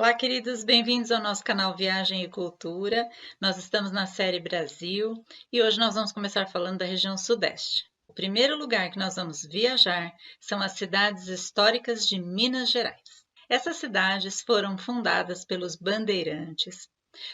Olá, queridos, bem-vindos ao nosso canal Viagem e Cultura. Nós estamos na série Brasil e hoje nós vamos começar falando da região Sudeste. O primeiro lugar que nós vamos viajar são as cidades históricas de Minas Gerais. Essas cidades foram fundadas pelos bandeirantes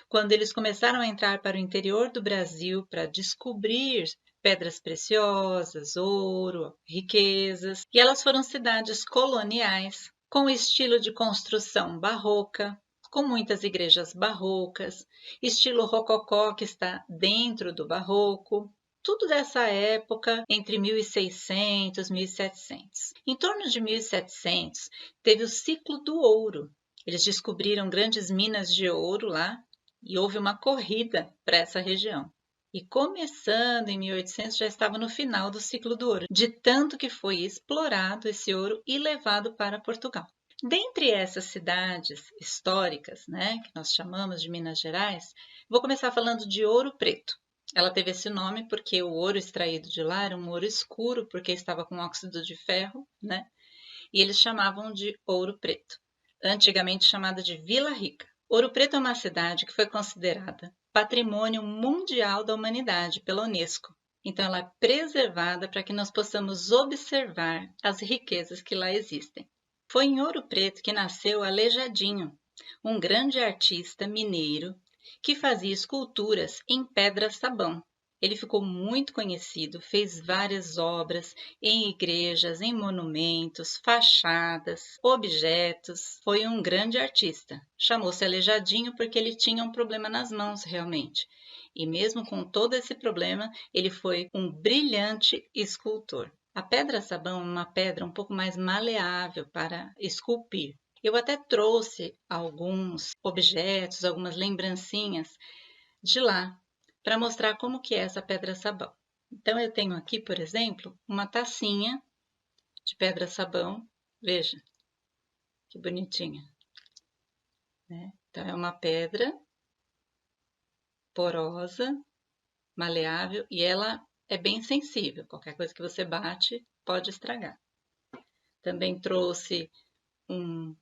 quando eles começaram a entrar para o interior do Brasil para descobrir pedras preciosas, ouro, riquezas, e elas foram cidades coloniais com estilo de construção barroca, com muitas igrejas barrocas, estilo rococó que está dentro do barroco, tudo dessa época, entre 1600 e 1700. Em torno de 1700, teve o ciclo do ouro. Eles descobriram grandes minas de ouro lá e houve uma corrida para essa região. E começando em 1800 já estava no final do ciclo do ouro, de tanto que foi explorado esse ouro e levado para Portugal. Dentre essas cidades históricas, que nós chamamos de Minas Gerais, vou começar falando de Ouro Preto. Ela teve esse nome porque o ouro extraído de lá era um ouro escuro, porque estava com óxido de ferro, e eles chamavam de Ouro Preto, antigamente chamada de Vila Rica. Ouro Preto é uma cidade que foi considerada Patrimônio Mundial da Humanidade pela Unesco. Então, ela é preservada para que nós possamos observar as riquezas que lá existem. Foi em Ouro Preto que nasceu Aleijadinho, um grande artista mineiro que fazia esculturas em pedra-sabão. Ele ficou muito conhecido, fez várias obras em igrejas, em monumentos, fachadas, objetos. Foi um grande artista. Chamou-se Aleijadinho porque ele tinha um problema nas mãos, realmente. E mesmo com todo esse problema, ele foi um brilhante escultor. A pedra-sabão é uma pedra um pouco mais maleável para esculpir. Eu até trouxe alguns objetos, algumas lembrancinhas de lá, para mostrar como que é essa pedra-sabão. Então, eu tenho aqui, por exemplo, uma tacinha de pedra-sabão. Veja, que bonitinha. Então, é uma pedra porosa, maleável, e ela é bem sensível. Qualquer coisa que você bate pode estragar. Também trouxe um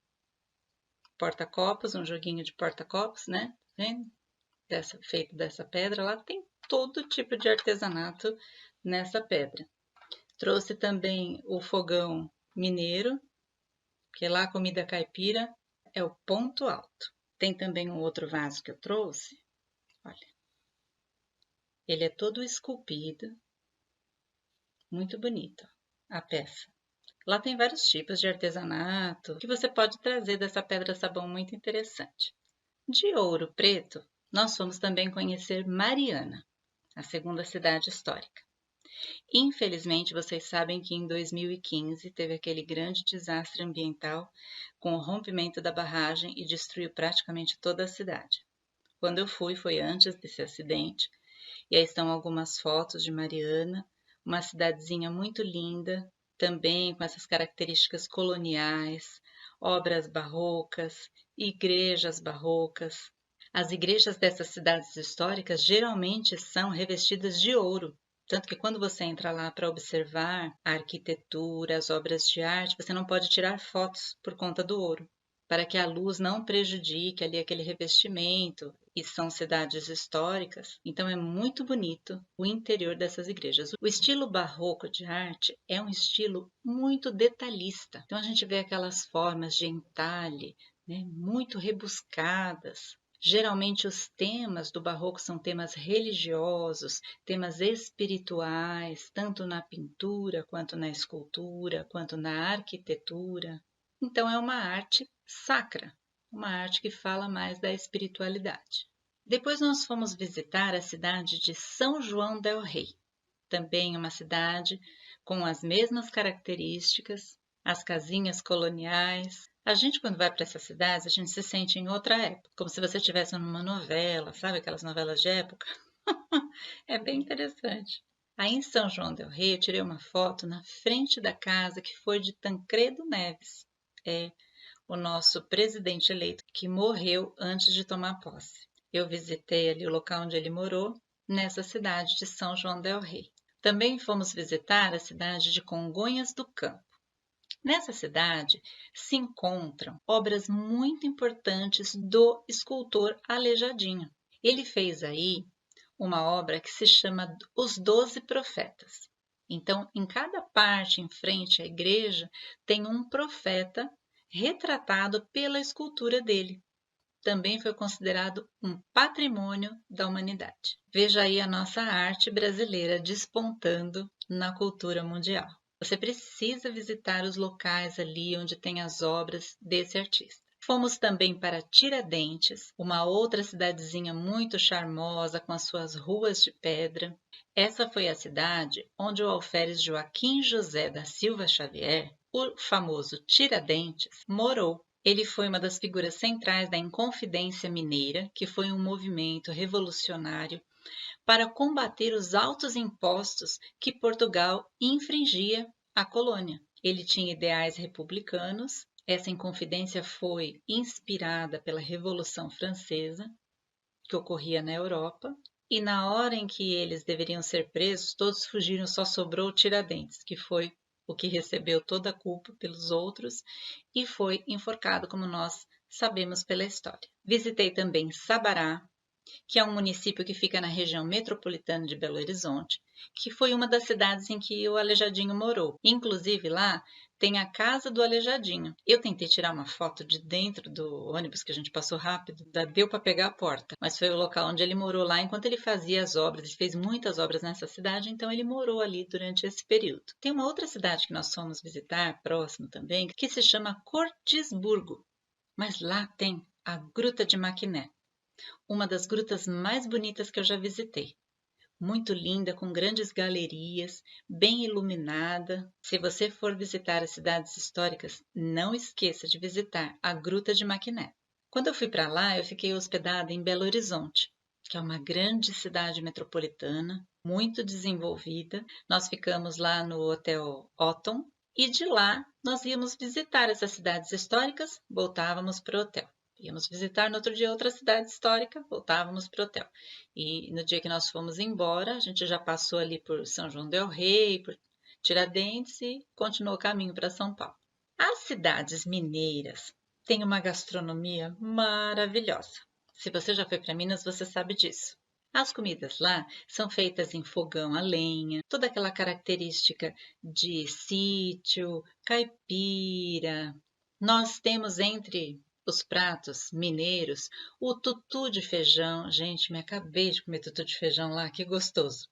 porta-copos, um joguinho de porta-copos, Tá vendo? Feito dessa pedra, lá tem todo tipo de artesanato nessa pedra. Trouxe também o fogão mineiro, que lá a comida caipira é o ponto alto. Tem também um outro vaso que eu trouxe, olha. Ele é todo esculpido, muito bonito a peça. Lá tem vários tipos de artesanato que você pode trazer dessa pedra-sabão muito interessante. De Ouro Preto, nós fomos também conhecer Mariana, a segunda cidade histórica. Infelizmente, vocês sabem que em 2015 teve aquele grande desastre ambiental com o rompimento da barragem e destruiu praticamente toda a cidade. Quando eu fui, foi antes desse acidente, e aí estão algumas fotos de Mariana, uma cidadezinha muito linda, também com essas características coloniais, obras barrocas, igrejas barrocas. As igrejas dessas cidades históricas geralmente são revestidas de ouro, tanto que quando você entra lá para observar a arquitetura, as obras de arte, você não pode tirar fotos por conta do ouro, para que a luz não prejudique ali aquele revestimento. E são cidades históricas, então é muito bonito o interior dessas igrejas. O estilo barroco de arte é um estilo muito detalhista. Então a gente vê aquelas formas de entalhe, muito rebuscadas. Geralmente os temas do barroco são temas religiosos, temas espirituais, tanto na pintura, quanto na escultura, quanto na arquitetura. Então é uma arte sacra, uma arte que fala mais da espiritualidade. Depois nós fomos visitar a cidade de São João del Rei, também uma cidade com as mesmas características, as casinhas coloniais. A gente, quando vai para essas cidades, a gente se sente em outra época, como se você estivesse numa novela, sabe aquelas novelas de época? É bem interessante. Aí em São João del Rei, eu tirei uma foto na frente da casa que foi de Tancredo Neves, o nosso presidente eleito, que morreu antes de tomar posse. Eu visitei ali o local onde ele morou, nessa cidade de São João del Rei. Também fomos visitar a cidade de Congonhas do Campo. Nessa cidade se encontram obras muito importantes do escultor Aleijadinho. Ele fez aí uma obra que se chama Os Doze Profetas. Então, em cada parte em frente à igreja, tem um profeta retratado pela escultura dele. Também foi considerado um patrimônio da humanidade. Veja aí a nossa arte brasileira despontando na cultura mundial. Você precisa visitar os locais ali onde tem as obras desse artista. Fomos também para Tiradentes, uma outra cidadezinha muito charmosa com as suas ruas de pedra. Essa foi a cidade onde o alferes Joaquim José da Silva Xavier, o famoso Tiradentes, morou. Ele foi uma das figuras centrais da Inconfidência Mineira, que foi um movimento revolucionário para combater os altos impostos que Portugal infringia à colônia. Ele tinha ideais republicanos. Essa Inconfidência foi inspirada pela Revolução Francesa, que ocorria na Europa, e na hora em que eles deveriam ser presos, todos fugiram, só sobrou Tiradentes, que foi o que recebeu toda a culpa pelos outros e foi enforcado, como nós sabemos pela história. Visitei também Sabará, que é um município que fica na região metropolitana de Belo Horizonte, que foi uma das cidades em que o Aleijadinho morou. Inclusive lá tem a casa do Aleijadinho. Eu tentei tirar uma foto de dentro do ônibus que a gente passou rápido, deu para pegar a porta, mas foi o local onde ele morou lá enquanto ele fazia as obras. Ele fez muitas obras nessa cidade, então ele morou ali durante esse período. Tem uma outra cidade que nós fomos visitar, próximo também, que se chama Cortisburgo, mas lá tem a Gruta de Maquiné, uma das grutas mais bonitas que eu já visitei. Muito linda, com grandes galerias, bem iluminada. Se você for visitar as cidades históricas, não esqueça de visitar a Gruta de Maquiné. Quando eu fui para lá, eu fiquei hospedada em Belo Horizonte, que é uma grande cidade metropolitana, muito desenvolvida. Nós ficamos lá no Hotel Otton e de lá nós íamos visitar essas cidades históricas, voltávamos para o hotel. Íamos visitar no outro dia outra cidade histórica, voltávamos para o hotel. E no dia que nós fomos embora, a gente já passou ali por São João del Rei, por Tiradentes e continuou o caminho para São Paulo. As cidades mineiras têm uma gastronomia maravilhosa. Se você já foi para Minas, você sabe disso. As comidas lá são feitas em fogão a lenha, toda aquela característica de sítio, caipira. Nós temos entre os pratos mineiros, o tutu de feijão. Gente, me acabei de comer tutu de feijão lá, que gostoso.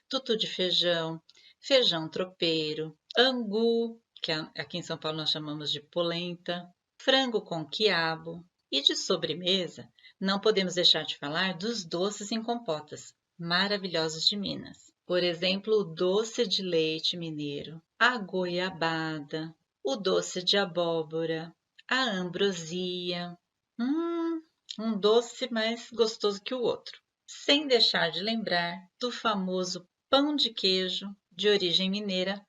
Tutu de feijão, feijão tropeiro, angu, que aqui em São Paulo nós chamamos de polenta, frango com quiabo. E de sobremesa, não podemos deixar de falar dos doces em compotas, maravilhosos de Minas. Por exemplo, o doce de leite mineiro, a goiabada, o doce de abóbora, a ambrosia. Um doce mais gostoso que o outro. Sem deixar de lembrar do famoso pão de queijo de origem mineira,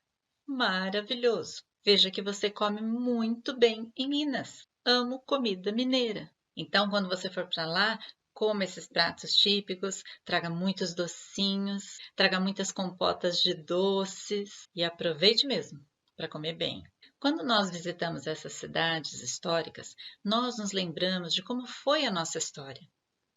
maravilhoso. Veja que você come muito bem em Minas. Amo comida mineira. Então, quando você for para lá, coma esses pratos típicos, traga muitos docinhos, traga muitas compotas de doces e aproveite mesmo para comer bem. Quando nós visitamos essas cidades históricas, nós nos lembramos de como foi a nossa história.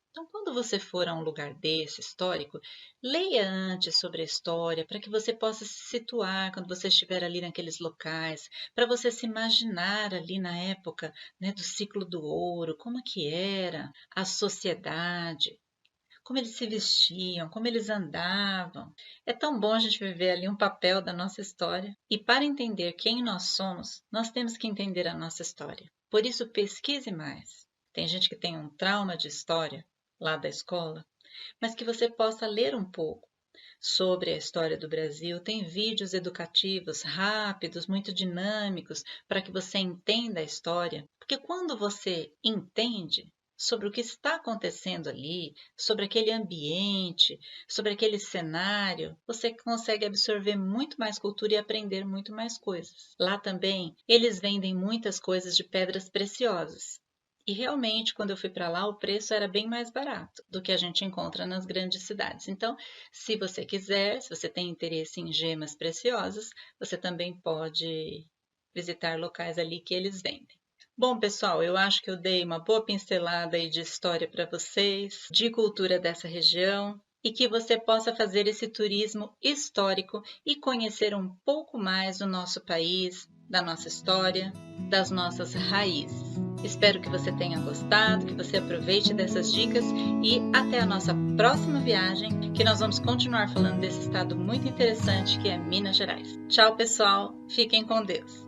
Então, quando você for a um lugar desse histórico, leia antes sobre a história para que você possa se situar quando você estiver ali naqueles locais, para você se imaginar ali na época, né, do ciclo do ouro, como que era a sociedade, como eles se vestiam, como eles andavam. É tão bom a gente viver ali um papel da nossa história. E para entender quem nós somos, nós temos que entender a nossa história. Por isso, pesquise mais. Tem gente que tem um trauma de história lá da escola, mas que você possa ler um pouco sobre a história do Brasil. Tem vídeos educativos rápidos, muito dinâmicos, para que você entenda a história. Porque quando você entende sobre o que está acontecendo ali, sobre aquele ambiente, sobre aquele cenário, você consegue absorver muito mais cultura e aprender muito mais coisas. Lá também, eles vendem muitas coisas de pedras preciosas. E realmente, quando eu fui para lá, o preço era bem mais barato do que a gente encontra nas grandes cidades. Então, se você quiser, se você tem interesse em gemas preciosas, você também pode visitar locais ali que eles vendem. Bom, pessoal, eu acho que eu dei uma boa pincelada aí de história para vocês, de cultura dessa região, e que você possa fazer esse turismo histórico e conhecer um pouco mais do nosso país, da nossa história, das nossas raízes. Espero que você tenha gostado, que você aproveite dessas dicas e até a nossa próxima viagem, que nós vamos continuar falando desse estado muito interessante que é Minas Gerais. Tchau, pessoal. Fiquem com Deus.